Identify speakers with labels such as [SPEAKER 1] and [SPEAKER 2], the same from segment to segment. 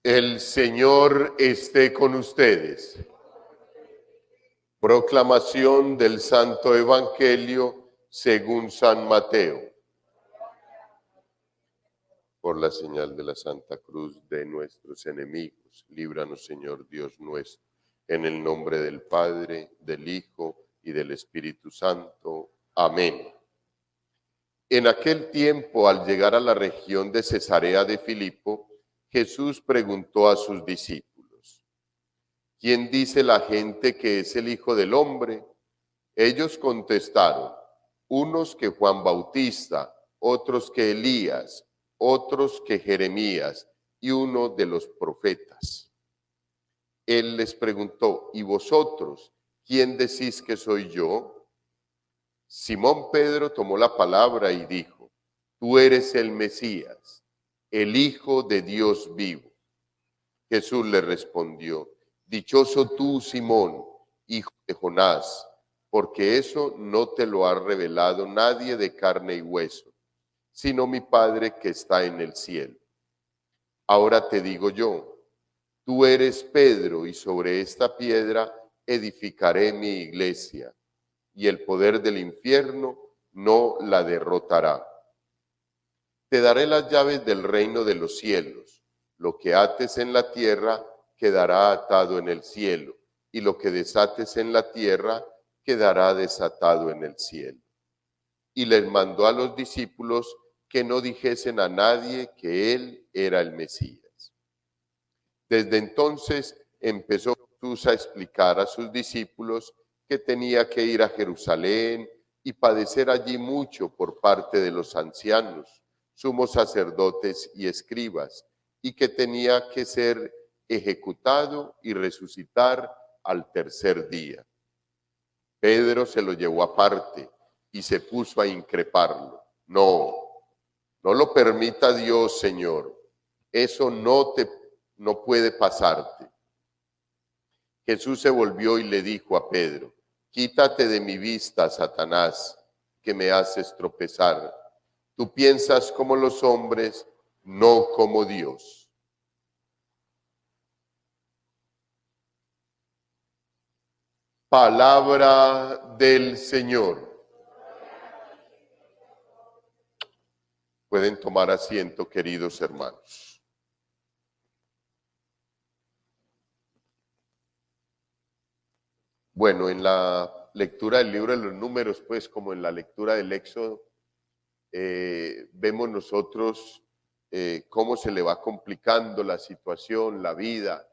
[SPEAKER 1] El Señor esté con ustedes. Proclamación del Santo Evangelio según San Mateo. Por la señal de la Santa Cruz de nuestros enemigos, líbranos, Señor Dios nuestro, en el nombre del Padre, del Hijo y del Espíritu Santo. Amén. En aquel tiempo, al llegar a la región de Cesarea de Filipo, Jesús preguntó a sus discípulos: ¿quién dice la gente que es el Hijo del Hombre? Ellos contestaron: unos que Juan Bautista, otros que Elías, otros que Jeremías y uno de los profetas. Él les preguntó: ¿y vosotros, quién decís que soy yo? Simón Pedro tomó la palabra y dijo: tú eres el Mesías, el Hijo de Dios vivo. Jesús le respondió: dichoso tú, Simón, hijo de Jonás, porque eso no te lo ha revelado nadie de carne y hueso, sino mi Padre que está en el cielo. Ahora te digo yo, tú eres Pedro, y sobre esta piedra edificaré mi iglesia, y el poder del infierno no la derrotará. Te daré las llaves del reino de los cielos. Lo que ates en la tierra quedará atado en el cielo, y lo que desates en la tierra quedará desatado en el cielo. Y les mandó a los discípulos que no dijesen a nadie que él era el Mesías. Desde entonces empezó Jesús a explicar a sus discípulos que tenía que ir a Jerusalén y padecer allí mucho por parte de los ancianos, sumos sacerdotes y escribas, y que tenía que ser ejecutado y resucitar al tercer día. Pedro se lo llevó aparte y se puso a increparlo. No lo permita Dios, Señor. Eso no puede pasarte. Jesús se volvió y le dijo a Pedro: quítate de mi vista, Satanás, que me haces tropezar. Tú piensas como los hombres, no como Dios. Palabra del Señor. Pueden tomar asiento, queridos hermanos. Bueno, en la lectura del libro de los Números, pues como en la lectura del Éxodo, vemos nosotros cómo se le va complicando la situación, la vida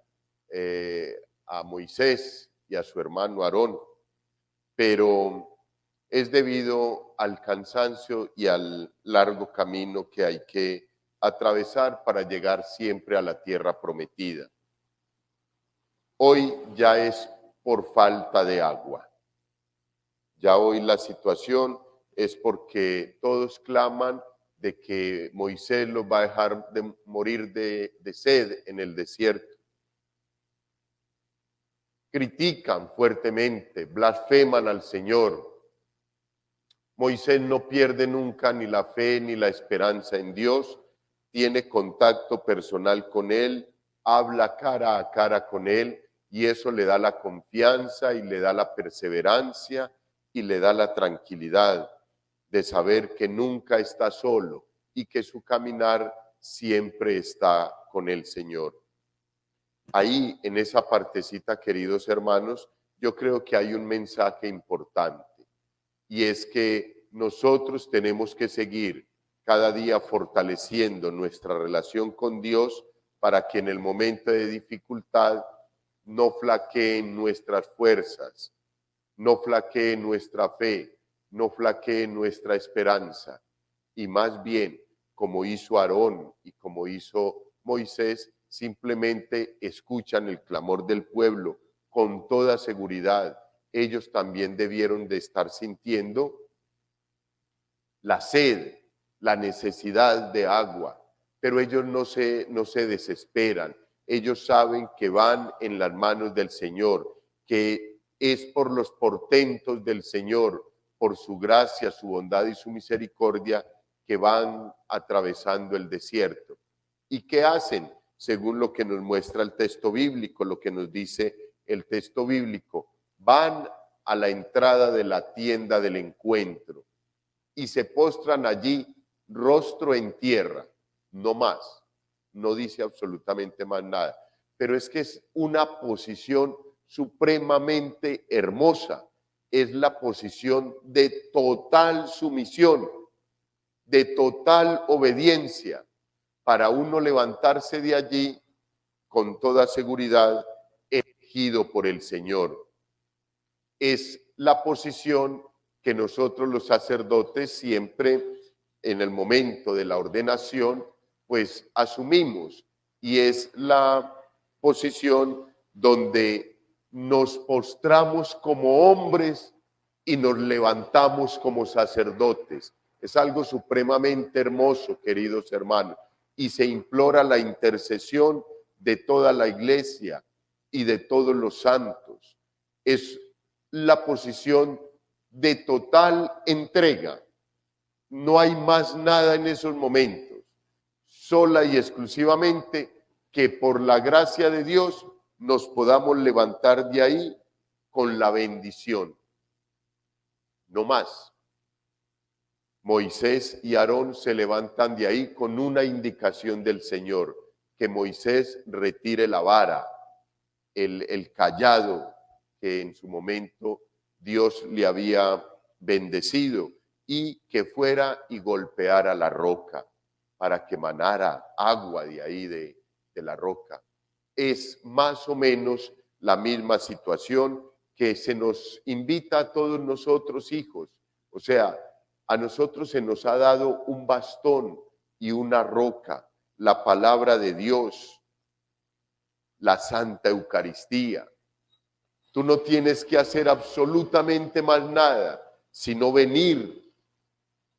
[SPEAKER 1] a Moisés y a su hermano Aarón, pero es debido al cansancio y al largo camino que hay que atravesar para llegar siempre a la tierra prometida. Hoy ya es por falta de agua. Ya hoy la situación es porque todos claman de que Moisés los va a dejar de morir de sed en el desierto. Critican fuertemente, blasfeman al Señor. Moisés no pierde nunca ni la fe ni la esperanza en Dios, tiene contacto personal con Él, habla cara a cara con Él, y eso le da la confianza y le da la perseverancia y le da la tranquilidad de saber que nunca está solo y que su caminar siempre está con el Señor. Ahí, en esa partecita, queridos hermanos, yo creo que hay un mensaje importante, y es que nosotros tenemos que seguir cada día fortaleciendo nuestra relación con Dios para que en el momento de dificultad no flaqueen nuestras fuerzas, no flaquee nuestra fe, no flaquee nuestra esperanza, y más bien, como hizo Aarón y como hizo Moisés, simplemente escuchan el clamor del pueblo con toda seguridad. Ellos también debieron de estar sintiendo la sed, la necesidad de agua, pero ellos no se desesperan. Ellos saben que van en las manos del Señor, que es por los portentos del Señor, por su gracia, su bondad y su misericordia, que van atravesando el desierto. ¿Y qué hacen? según lo que nos muestra el texto bíblico, lo que nos dice el texto bíblico. Van a la entrada de la tienda del encuentro y se postran allí rostro en tierra, no más, no dice absolutamente más nada, pero es que es una posición supremamente hermosa, es la posición de total sumisión, de total obediencia, para uno levantarse de allí con toda seguridad, elegido por el Señor. Es la posición que nosotros los sacerdotes siempre en el momento de la ordenación pues asumimos, y es la posición donde nos postramos como hombres y nos levantamos como sacerdotes. Es algo supremamente hermoso, queridos hermanos, y se implora la intercesión de toda la iglesia y de todos los santos. Es la posición de total entrega. No hay más nada en esos momentos, sola y exclusivamente que por la gracia de Dios nos podamos levantar de ahí con la bendición. No más. Moisés y Aarón se levantan de ahí con una indicación del Señor, que Moisés retire la vara, el cayado que en su momento Dios le había bendecido, y que fuera y golpeara la roca para que manara agua de ahí de la roca. Es más o menos la misma situación que se nos invita a todos nosotros, hijos. O sea, a nosotros se nos ha dado un bastón y una roca, la palabra de Dios, la Santa Eucaristía. Tú no tienes que hacer absolutamente más nada, sino venir.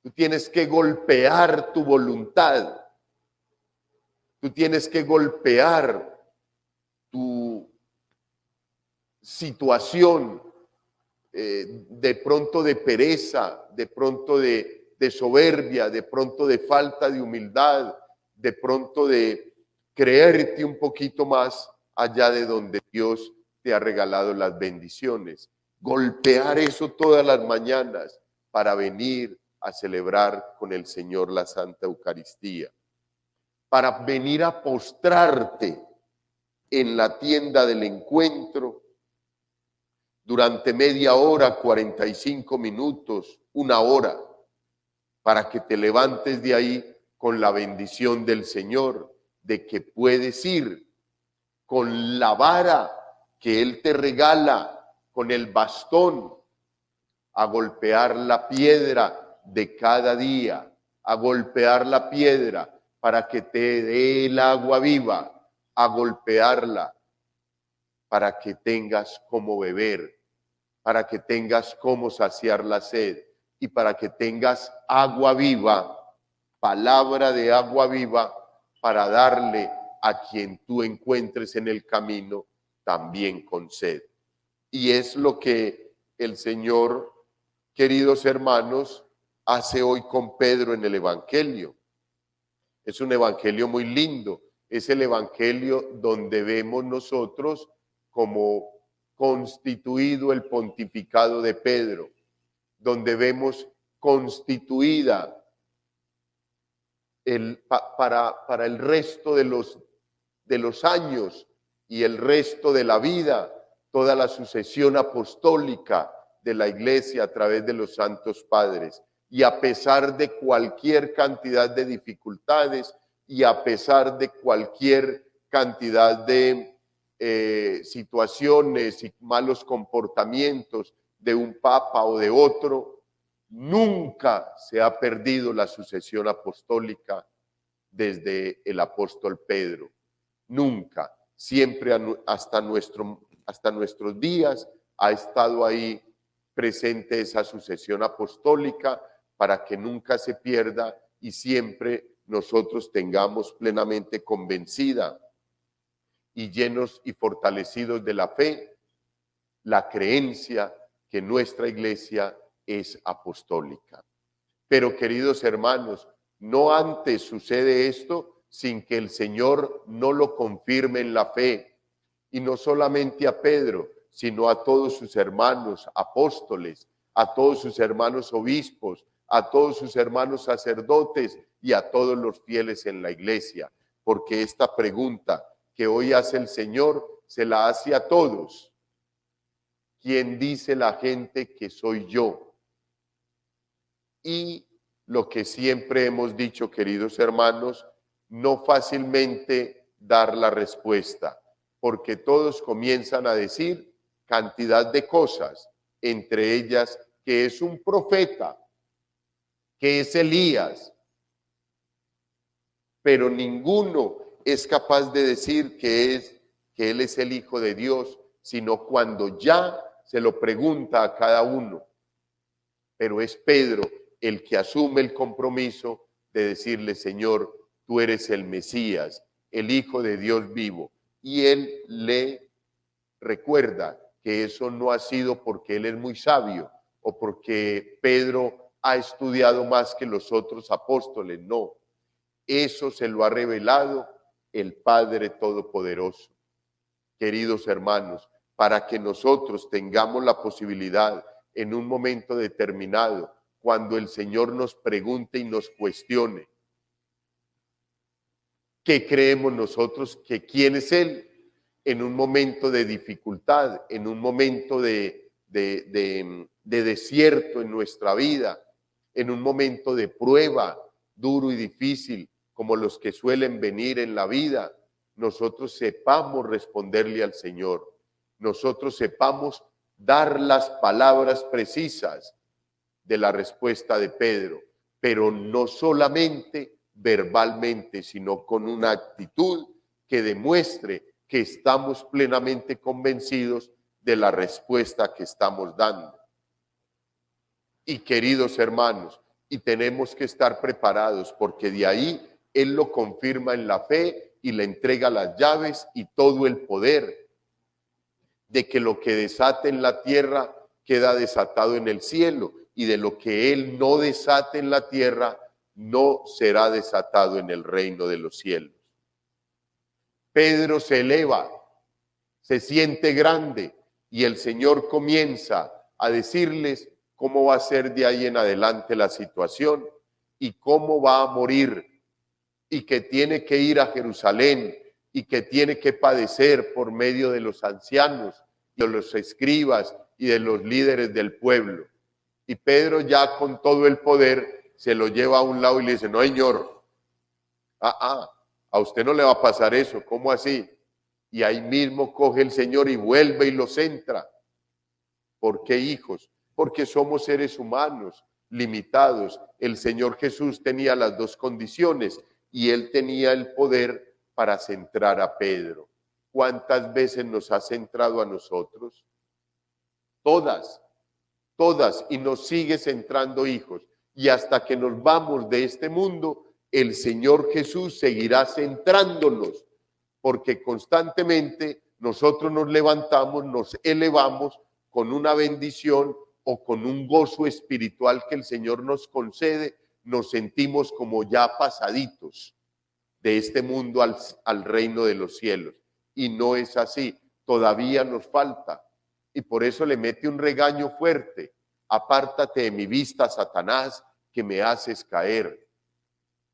[SPEAKER 1] Tú tienes que golpear tu voluntad. Tú tienes que golpear tu situación, de pronto de pereza, de pronto de soberbia, de pronto de falta de humildad, de pronto de creerte un poquito más allá de donde Dios te ha regalado las bendiciones. Golpear eso todas las mañanas para venir a celebrar con el Señor la Santa Eucaristía, para venir a postrarte en la tienda del encuentro durante media hora, 45 minutos, una hora, para que te levantes de ahí con la bendición del Señor, de que puedes ir con la vara que Él te regala, con el bastón, a golpear la piedra de cada día, a golpear la piedra para que te dé el agua viva, a golpearla para que tengas como beber, para que tengas como saciar la sed y para que tengas agua viva, palabra de agua viva, para darle a quien tú encuentres en el camino también con sed. Y es lo que el Señor, queridos hermanos, hace hoy con Pedro en el Evangelio. Es un evangelio muy lindo. Es el evangelio donde vemos nosotros como constituido el pontificado de Pedro, donde vemos constituida para el resto de los años y el resto de la vida, toda la sucesión apostólica de la Iglesia a través de los santos padres. Y a pesar de cualquier cantidad de dificultades y a pesar de cualquier cantidad de situaciones y malos comportamientos de un papa o de otro, nunca se ha perdido la sucesión apostólica desde el apóstol Pedro. Nunca. Siempre hasta nuestros días ha estado ahí presente esa sucesión apostólica, para que nunca se pierda y siempre nosotros tengamos plenamente convencida y llenos y fortalecidos de la fe, la creencia que nuestra iglesia es apostólica. Pero queridos hermanos, no antes sucede esto sin que el Señor no lo confirme en la fe. Y no solamente a Pedro, sino a todos sus hermanos apóstoles, a todos sus hermanos obispos, a todos sus hermanos sacerdotes y a todos los fieles en la iglesia. Porque esta pregunta que hoy hace el Señor se la hace a todos. ¿Quién dice la gente que soy yo? Y lo que siempre hemos dicho, queridos hermanos, no fácilmente dar la respuesta, porque todos comienzan a decir cantidad de cosas, entre ellas que es un profeta, que es Elías, pero ninguno es capaz de decir que él es el Hijo de Dios, sino cuando ya se lo pregunta a cada uno. Pero es Pedro el que asume el compromiso de decirle: Señor, tú eres el Mesías, el Hijo de Dios vivo. Y él le recuerda que eso no ha sido porque él es muy sabio o porque Pedro ha estudiado más que los otros apóstoles, no. Eso se lo ha revelado el Padre Todopoderoso. Queridos hermanos, para que nosotros tengamos la posibilidad en un momento determinado, cuando el Señor nos pregunte y nos cuestione, ¿qué creemos nosotros que quién es Él? En un momento de dificultad, en un momento de desierto en nuestra vida, en un momento de prueba duro y difícil, como los que suelen venir en la vida, nosotros sepamos responderle al Señor, nosotros sepamos dar las palabras precisas de la respuesta de Pedro, pero no solamente verbalmente, sino con una actitud que demuestre que estamos plenamente convencidos de la respuesta que estamos dando. Y queridos hermanos, y tenemos que estar preparados, porque de ahí Él lo confirma en la fe y le entrega las llaves y todo el poder de que lo que desate en la tierra queda desatado en el cielo, y de lo que Él no desate en la tierra no será desatado en el reino de los cielos. Pedro se eleva, se siente grande, y el Señor comienza a decirles cómo va a ser de ahí en adelante la situación y cómo va a morir, y que tiene que ir a Jerusalén y que tiene que padecer por medio de los ancianos y de los escribas y de los líderes del pueblo. Y Pedro, ya con todo el poder, se lo lleva a un lado y le dice: no, señor, a usted no le va a pasar eso. ¿Cómo así? Y ahí mismo coge el Señor y vuelve y los centra. ¿Por qué, hijos? Porque somos seres humanos limitados. El Señor Jesús tenía las dos condiciones y Él tenía el poder para centrar a Pedro. ¿Cuántas veces nos ha centrado a nosotros? Todas, todas, y nos sigue centrando, hijos. Y hasta que nos vamos de este mundo, el Señor Jesús seguirá centrándonos, porque constantemente nosotros nos levantamos, nos elevamos con una bendición o con un gozo espiritual que el Señor nos concede, nos sentimos como ya pasaditos de este mundo al reino de los cielos. Y no es así, todavía nos falta. Y por eso le mete un regaño fuerte: apártate de mi vista, Satanás, que me haces caer.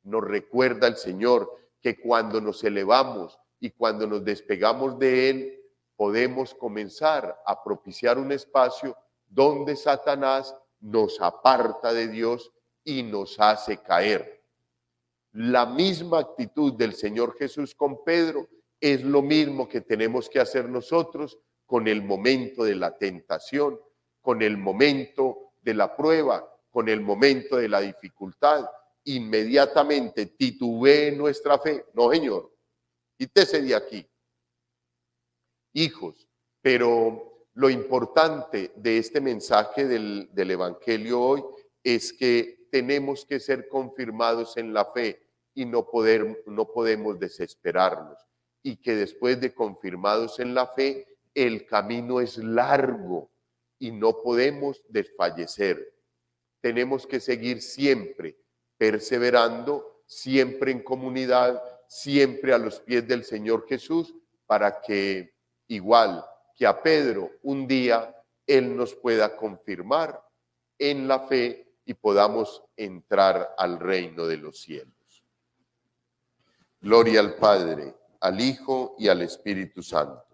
[SPEAKER 1] Nos recuerda el Señor que cuando nos elevamos y cuando nos despegamos de Él, podemos comenzar a propiciar un espacio donde Satanás nos aparta de Dios y nos hace caer. La misma actitud del Señor Jesús con Pedro es lo mismo que tenemos que hacer nosotros con el momento de la tentación, con el momento de la prueba, con el momento de la dificultad. Inmediatamente titubee nuestra fe. No, señor, quítese de aquí. Hijos, pero lo importante de este mensaje del Evangelio hoy es que tenemos que ser confirmados en la fe y no podemos desesperarnos. Y que después de confirmados en la fe, el camino es largo y no podemos desfallecer. Tenemos que seguir siempre perseverando, siempre en comunidad, siempre a los pies del Señor Jesús para que, igual que a Pedro, un día Él nos pueda confirmar en la fe y podamos entrar al reino de los cielos. Gloria al Padre, al Hijo y al Espíritu Santo.